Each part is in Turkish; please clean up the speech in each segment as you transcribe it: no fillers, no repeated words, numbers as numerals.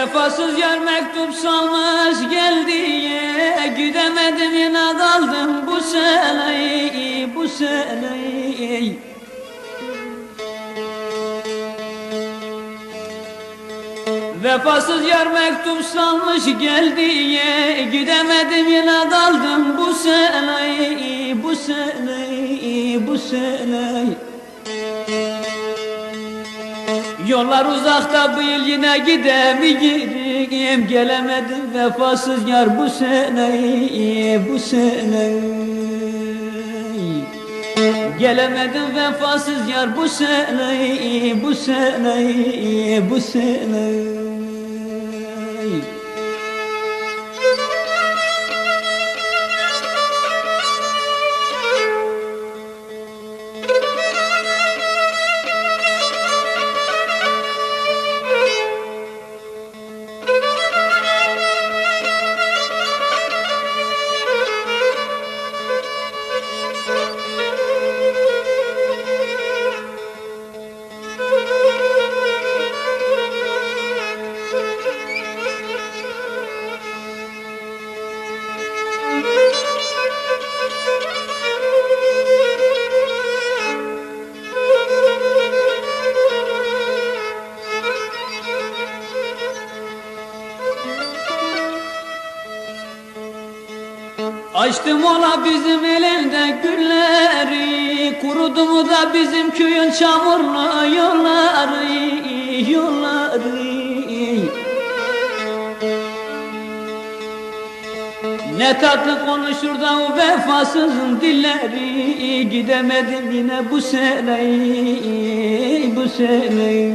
Vefasız yar mektup salmış geldiye, gidemedim yine kaldım bu sene, bu sene. Vefasız yar mektup salmış geldiye, gidemedim yine kaldım bu sene, bu sene, bu sene. Yollar uzakta bu yıl yine gidemeyim, gelemedim vefasız yar bu sene, bu sene. Gelemedim vefasız yar bu sene, bu sene, bu sene. Açtım ola bizim elinde gülleri, kurudu mu da bizim köyün çamurlu yolları, yolları. Ne tatlı konuşur da o vefasızın dilleri, gidemedim yine bu sene, bu sene.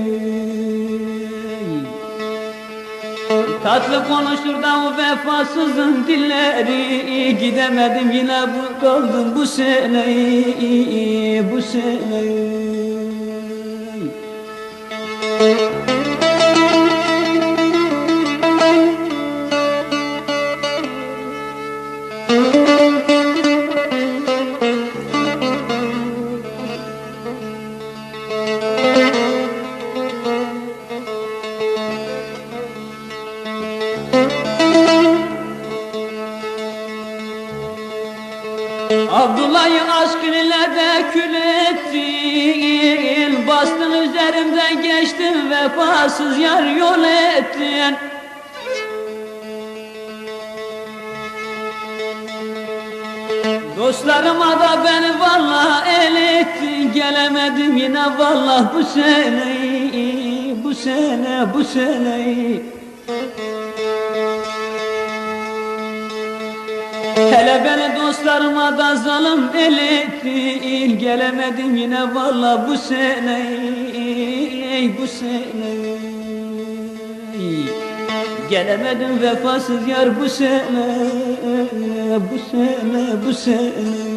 Tatlı konuşur da o vefasızın dilleri, gidemedim yine bu kaldım bu sene, bu sene. Abdullah'ı aşkın ile de kül ettin, bastın üzerimden geçtin, vefasız yar yol ettin. Dostlarıma da beni vallahi el ettin, gelemedim yine vallahi bu sene, bu sene, bu sene. Hele beni dostlarıma da zalim el ettin, gelemedim yine vallahi bu sene, bu sene. Gelemedim vefasız yar bu sene, bu sene, bu sene.